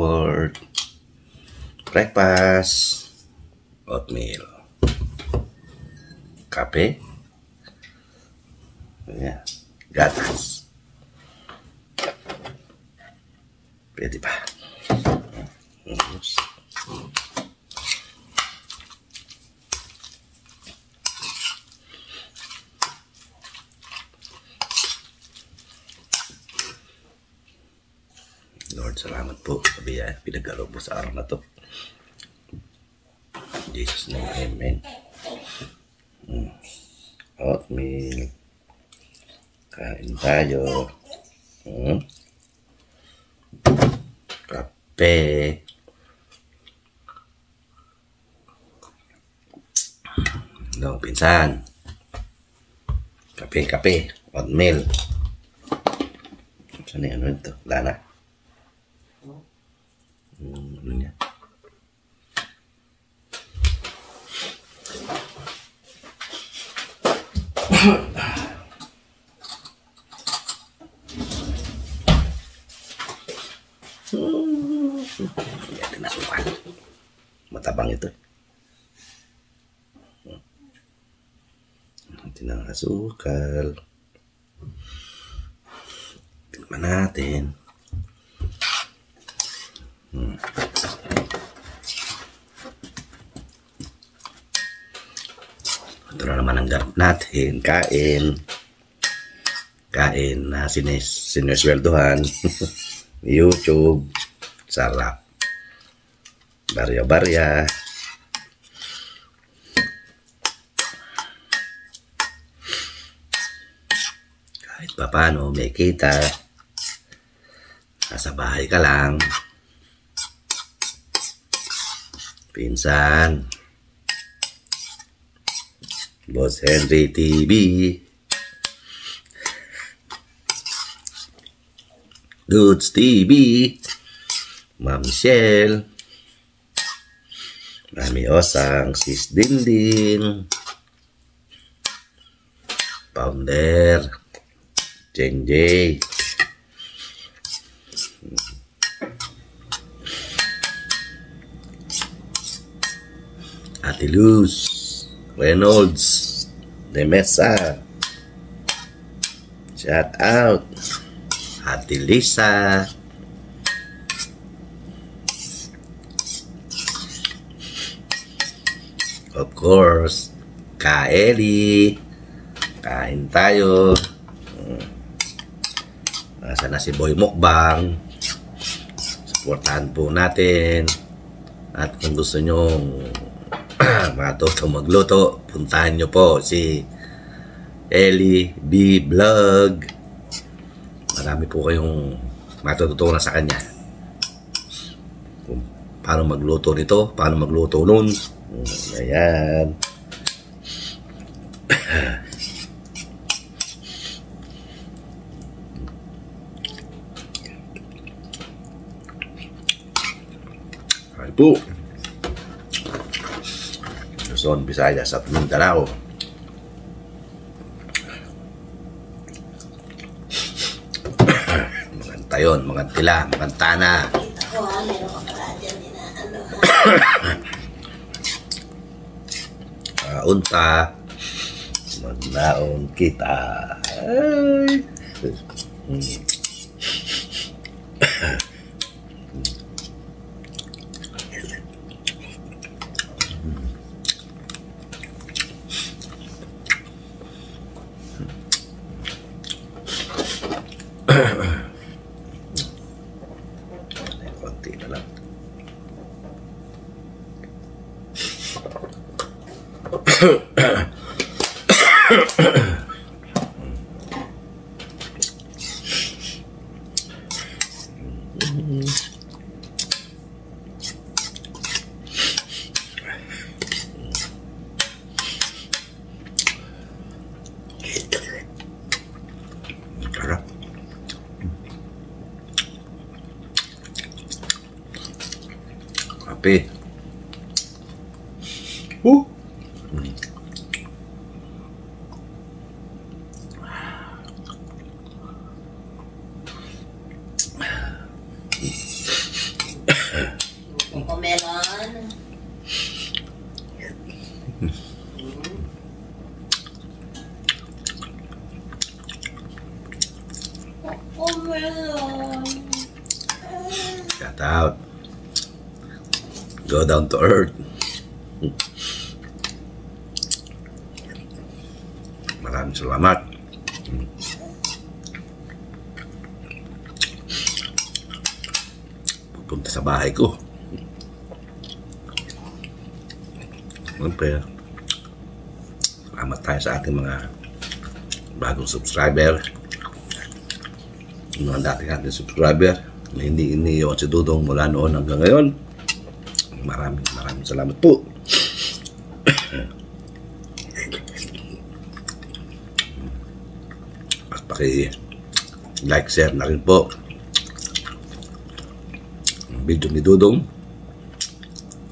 forward. Breakfast. Oatmeal. Kape. Ayan. Gatas. Pwede pa. Lord, salamat po sa biyaya pinagkaloob mo sa araw na to. In Jesus' name, amen. Oatmeal. Kain tayo. Kape. No, pinsan. Kape. Oatmeal. Saan yung ano ito? Lana. Ano niya? Yan na asukal. Matabang ito. Natin ang asukal. Tingnan natin. Ito na naman ang garap natin. Kain na sinesweldohan. YouTube. Sarap. Barya-barya. Kahit pa paano may kita. Nasa bahay ka lang. Pinsan. Boss Henry TV. Dudes TV. Ma'am Michelle. Mami Osang. Sis Dindin. Founder. Jenjay. Ate Luz. Reynolds. Demesa. Shout out. Ate Lisa. Of course, Kaeli. Kain tayo. Nasa na si Boy Mukbang. Supportahan po natin. At kung gusto nyo matuto magluto, puntahan nyo po si Ellie B. Vlog. Marami po kayong matututunan sa kanya. Kung paano magluto nito, paano magluto nun. Ayan. Ay po. Luzon, Visayas at Mindanao. Maganda yun, magantila, magantana. Unta, magnaon kita. Ay. Konti na lang. Kape. Shout out. Go down to earth. Maraming salamat. Pupunta sa bahay ko. Siyempre, salamat tayo sa ating mga bagong subscriber. Yung mga dating ating subscriber na hindi iniiwan si Dudong mula noon hanggang ngayon. Maraming salamat po. At paki-like, share na rin po ang video ni Dudong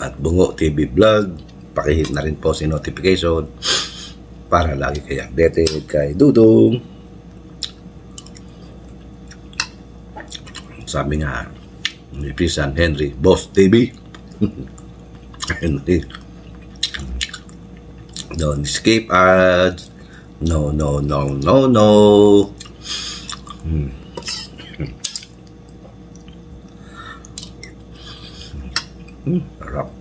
at Bungo TV Vlog. Paki-hit na rin po si notification para lagi kayo updated kay Dudong. Sabi nga ni Pisan Henry, Boss TV. Don't skip ads. No. Sarap.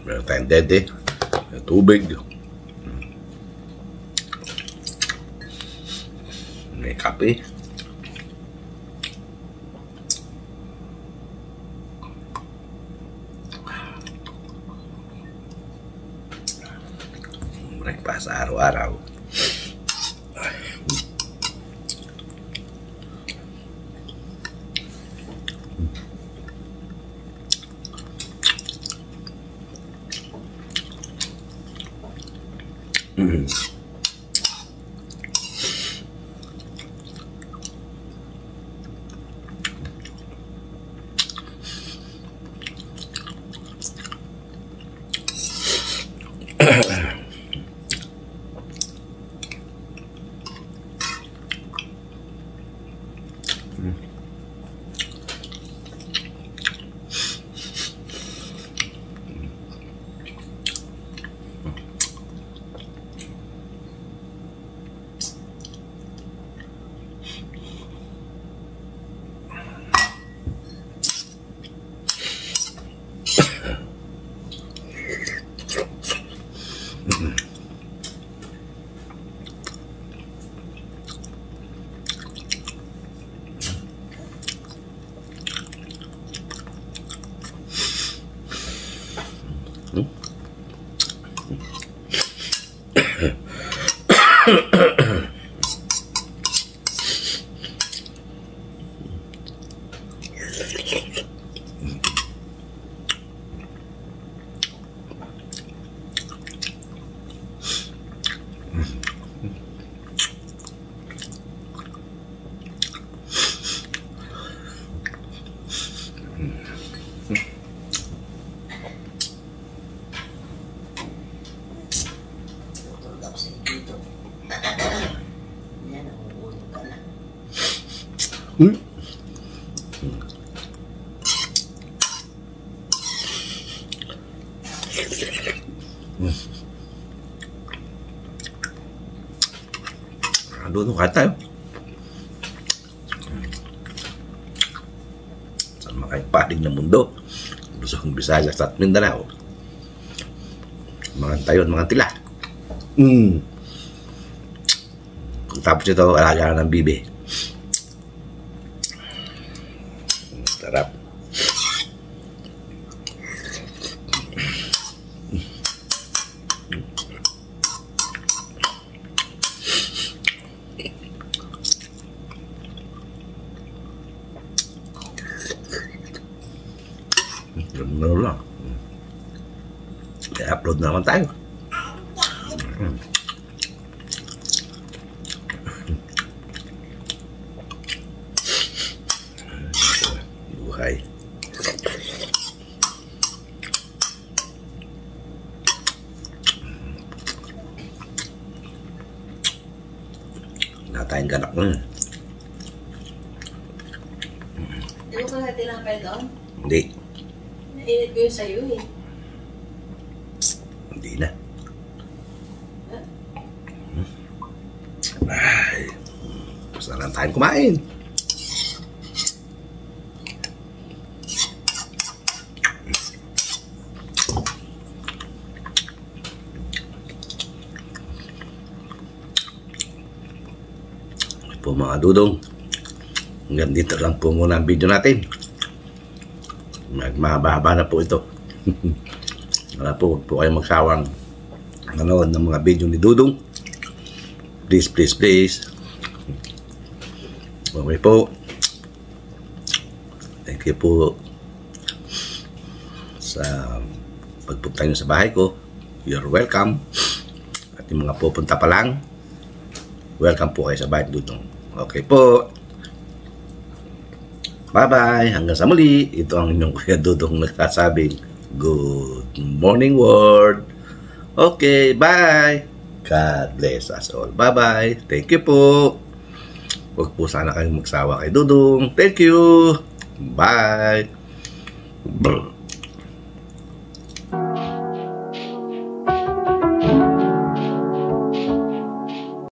Meron tayong dede, tubig, may kape, breakfast araw-araw. Doon tayo sa makaipadig na mundo, Luzon, Visayas at Mindanao, mga tayon, mga tila. Kung tapos ito, alaga ng bibi. Sarap. Ganun lang. I-upload na naman tayo. Buhay. tayong ganak nun. Hindi mo kung hati lang pa doon? Hindi. Nainit ko yung sayo eh. Hindi na. Ay, basta lang tayong kumain. Po mga dudong, hanggang dito lang po muna ang video natin. Mahaba na po ito. Wala po, huwag po kayong magsawang manood ng mga video ni Dudong. Please, please, please. Okay po. Thank you po sa pagpunta nyo sa bahay ko. You're welcome. At yung mga pupunta pa lang, welcome po kayo sa bahay ni Dudong. Okay po. Bye-bye. Hanggang sa muli. Ito ang inyong Kuya Dudong nagkasabing good morning world. Okay, bye. God bless us all. Bye-bye. Thank you po. Huwag po sana kayong magsawa kay Dudong. Thank you. Bye.